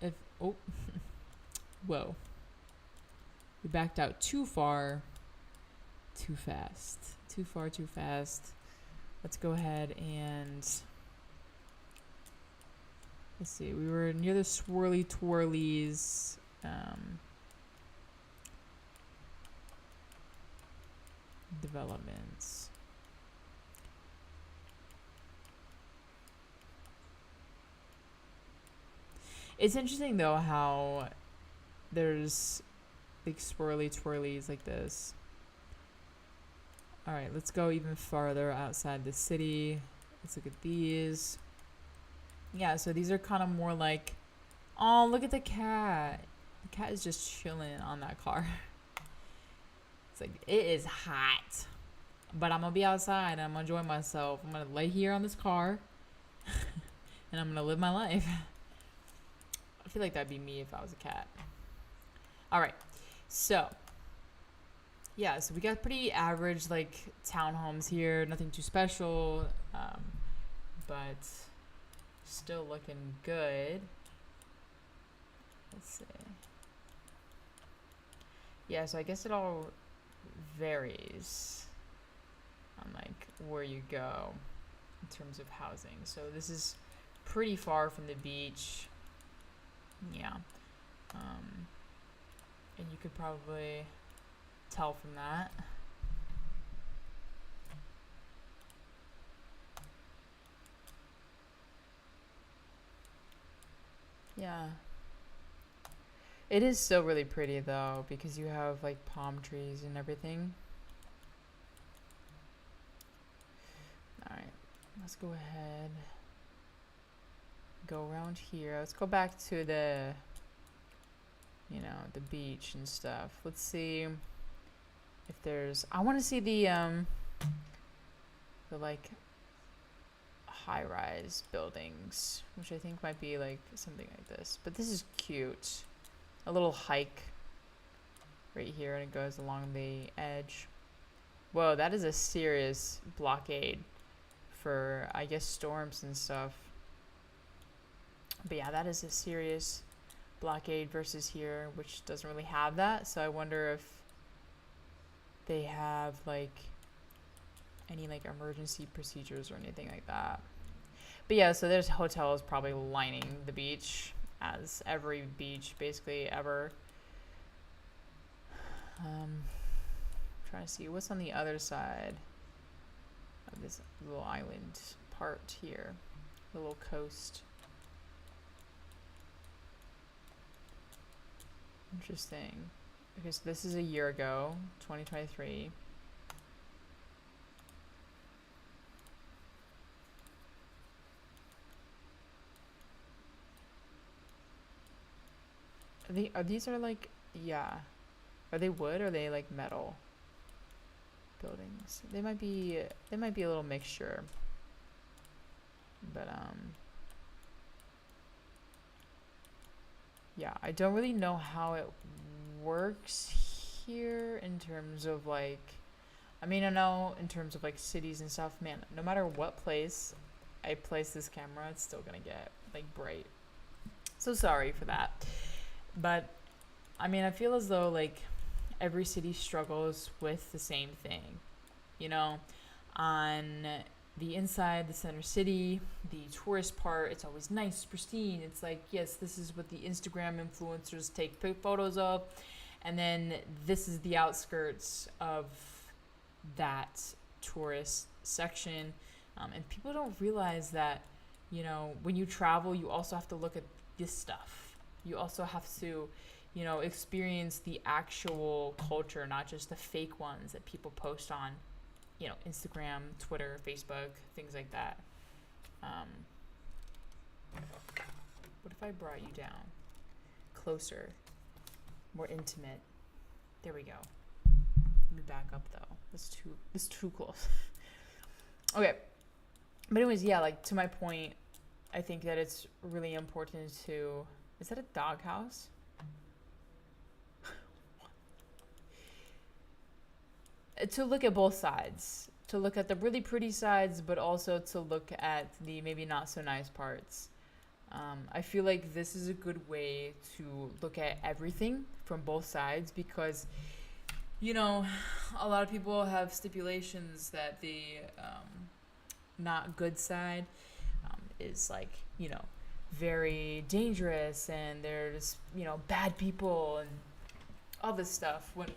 if, oh, whoa. We backed out too far, too fast. Too far, too fast. Let's go ahead and, let's see, we were near the swirly twirlies. Developments. It's interesting though how there's like swirly twirlies like this. All right, let's go even farther outside the city. Let's look at these. Yeah, so these are kind of more like, oh, look at the cat. The cat is just chilling on that car. It's like, it is hot, but I'm gonna be outside and I'm gonna enjoy myself. I'm gonna lay here on this car and I'm gonna live my life. I feel like that'd be me if I was a cat. All right, so yeah, so we got pretty average like townhomes here, nothing too special, but still looking good. Let's see. Yeah, so I guess it all varies on like where you go in terms of housing. So this is pretty far from the beach. Yeah. And you could probably tell from that. Yeah. It is still really pretty though, because you have like palm trees and everything. Alright, let's go ahead. Go around here. Let's go back to the the beach and stuff. Let's see if there's. I want to see the like high-rise buildings, which I think might be like something like this. But this is cute. A little hike right here, and it goes along the edge. Whoa, that is a serious blockade for, I guess, storms and stuff. But yeah, that is a serious blockade versus here, which doesn't really have that. So I wonder if they have like any like emergency procedures or anything like that. But yeah, so there's hotels probably lining the beach, as every beach basically ever. Trying to see what's on the other side of this little island part here, the little coast. Interesting. Okay, so this is a year ago, 2023. These are like, yeah. Are they wood or are they like metal buildings? They might be a little mixture. But yeah, I don't really know how it works here in terms of like, I mean, I know in terms of like cities and stuff, man, no matter what place I place this camera, it's still gonna get like bright. So sorry for that. But I mean, I feel as though like every city struggles with the same thing. On the inside, the center city, the tourist part, it's always nice, pristine. It's like, yes, this is what the Instagram influencers take photos of. And then this is the outskirts of that tourist section. And people don't realize that, when you travel, you also have to look at this stuff. You also have to, experience the actual culture, not just the fake ones that people post on, Instagram, Twitter, Facebook, things like that. What if I brought you down closer, more intimate? There we go. Let me back up though. This is too close. Okay. But anyways, yeah, like to my point, I think that it's really important to. Is that a doghouse? To look at both sides, to look at the really pretty sides, but also to look at the maybe not so nice parts. I feel like this is a good way to look at everything from both sides because, a lot of people have stipulations that the not good side is like, very dangerous and there's, bad people and all this stuff. When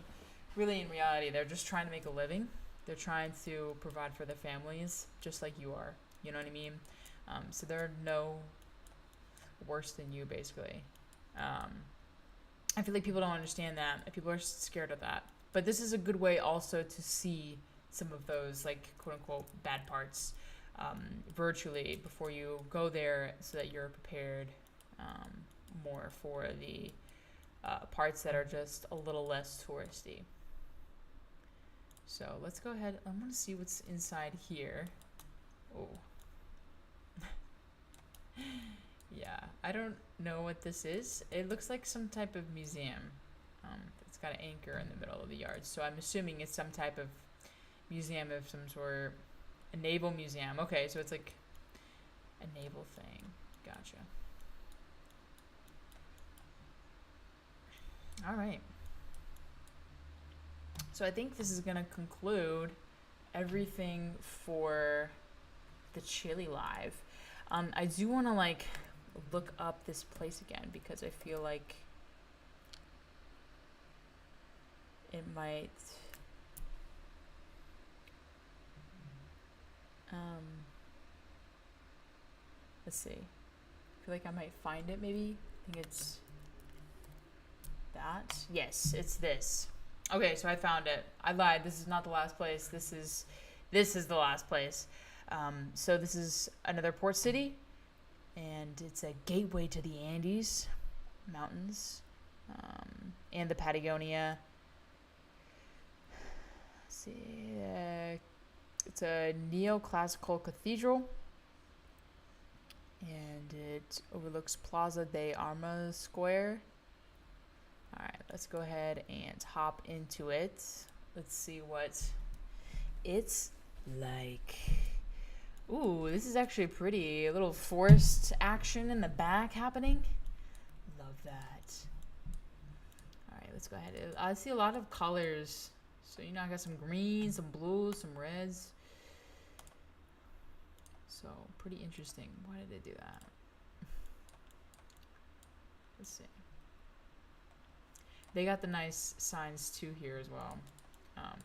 really, in reality, they're just trying to make a living. They're trying to provide for their families, just like you are. You know what I mean? So they're no worse than you, basically. I feel like people don't understand that. And people are scared of that. But this is a good way also to see some of those, like, quote-unquote, bad parts virtually before you go there so that you're prepared more for the parts that are just a little less touristy. So let's go ahead. I want to see what's inside here. Oh. Yeah, I don't know what this is. It looks like some type of museum. It's got an anchor in the middle of the yard. So I'm assuming it's some type of museum of some sort. A naval museum. Okay, so it's like a naval thing. Gotcha. All right. So I think this is going to conclude everything for the Chile live. I do want to like look up this place again because I feel like it might let's see. I feel like I might find it maybe. I think it's that. Yes, it's this. Okay, so I found it. I lied. This is not the last place. This is the last place. So this is another port city, and it's a gateway to the Andes Mountains. and the Patagonia. Let's see, it's a neoclassical cathedral, and it overlooks Plaza de Armas Square. All right, let's go ahead and hop into it. Let's see what it's like. Ooh, this is actually pretty. A little forest action in the back happening. Love that. All right, let's go ahead. I see a lot of colors. So, you know, I got some greens, some blues, some reds. So, pretty interesting. Why did they do that? Let's see. They got the nice signs too here as well.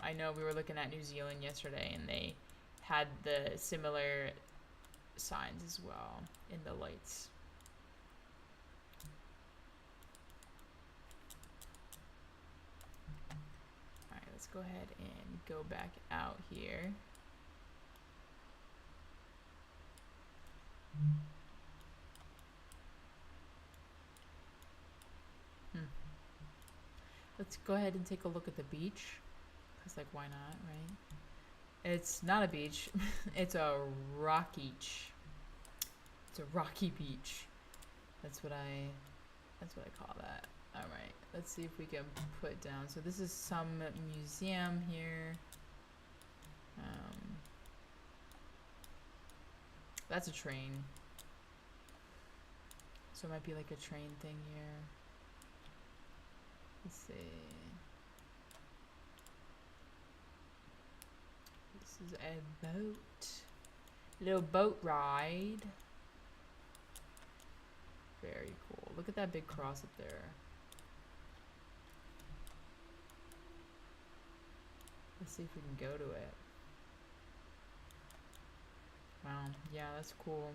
I know we were looking at New Zealand yesterday, and they had the similar signs as well in the lights. Alright, let's go ahead and go back out here. Let's go ahead and take a look at the beach. Because, like, why not, right? It's not a beach. It's a rock-each. It's a rocky beach. That's what I call that. Alright, let's see if we can put down. So this is some museum here. That's a train. So it might be like a train thing here. Let's see. This is a boat. Little boat ride. Very cool. Look at that big cross up there. Let's see if we can go to it. Wow. Yeah, that's cool.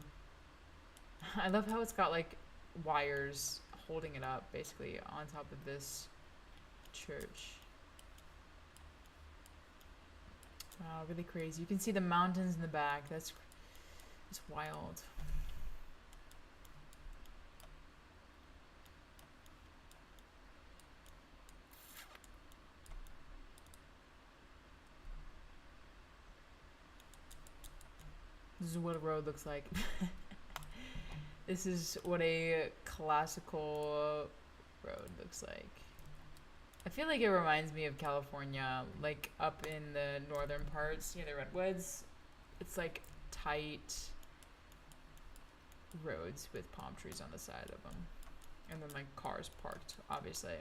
I love how it's got like wires holding it up basically on top of this church. Wow, really crazy. You can see the mountains in the back. That's wild. This is what a road looks like. This is what a classical road looks like. I feel like it reminds me of California, like up in the northern parts near the redwoods. It's like tight roads with palm trees on the side of them, and then like cars parked. Obviously,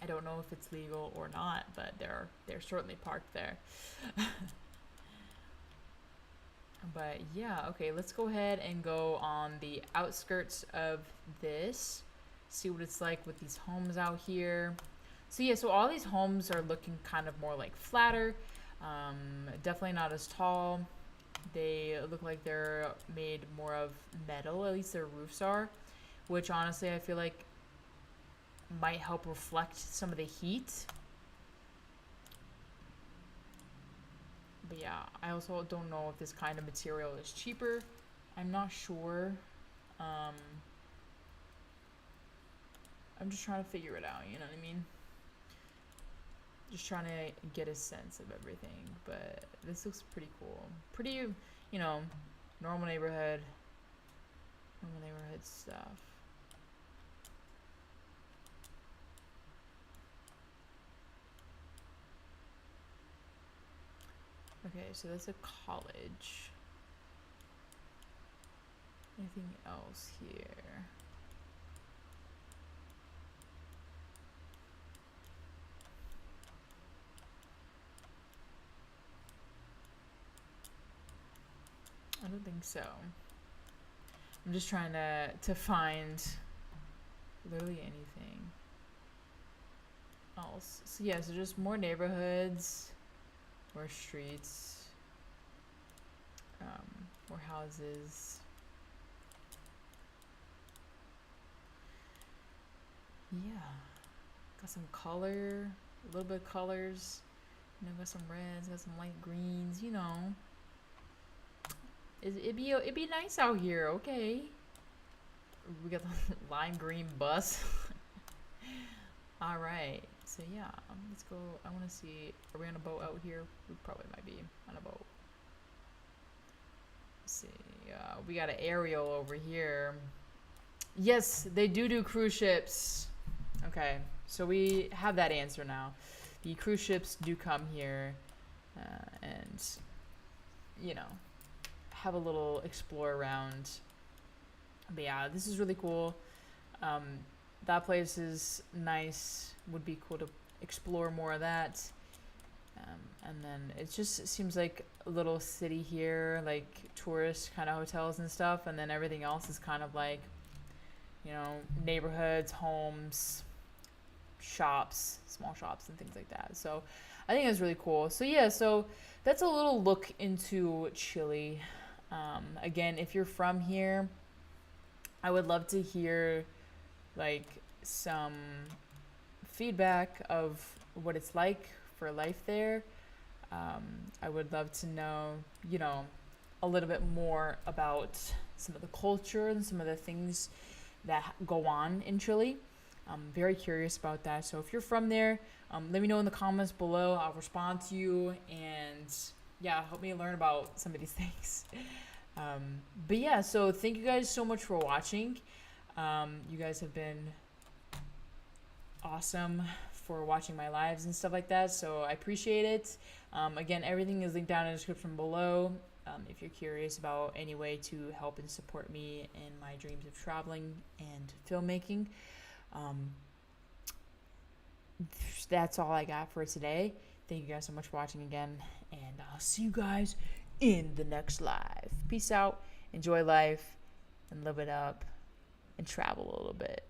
I don't know if it's legal or not, but they're certainly parked there. But yeah, okay, let's go ahead and go on the outskirts of this, see what it's like with these homes out here. So yeah, so all these homes are looking kind of more like flatter, definitely not as tall. They look like they're made more of metal, at least their roofs are, which honestly I feel like might help reflect some of the heat. But yeah, I also don't know if this kind of material is cheaper. I'm not sure. I'm just trying to figure it out, you know what I mean? Just trying to get a sense of everything. But this looks pretty cool. Pretty, you know, normal neighborhood stuff. Okay, so that's a college. Anything else here? I don't think so. I'm just trying to find literally anything else. So yeah, so just more neighborhoods. More streets, more houses. Yeah, got some color, a little bit of colors. You know, got some reds, got some light greens. You know, it'd be nice out here. Okay, we got the lime green bus. All right. So yeah, let's go. I want to see. Are we on a boat out here? We probably might be on a boat. Let's see. We got an aerial over here. Yes, they do cruise ships. Okay, so we have that answer now. The cruise ships do come here, and you know, have a little explore around. But yeah, this is really cool. Um, that place is nice. Would be cool to explore more of that. And then it just seems like a little city here, like tourist kind of hotels and stuff. And then everything else is kind of like, neighborhoods, homes, shops, small shops, and things like that. So I think it's really cool. So yeah, so that's a little look into Chile. Again, if you're from here, I would love to hear like some feedback of what it's like for life there. I would love to know, a little bit more about some of the culture and some of the things that go on in Chile. I'm very curious about that. So if you're from there, let me know in the comments below. I'll respond to you, and yeah, help me learn about some of these things. But yeah, so thank you guys so much for watching. You guys have been awesome for watching my lives and stuff like that, so I appreciate it. Again, everything is linked down in the description below. If you're curious about any way to help and support me in my dreams of traveling and filmmaking. That's all I got for today. Thank you guys so much for watching again, and I'll see you guys in the next live. Peace out, enjoy life, and live it up, and travel a little bit.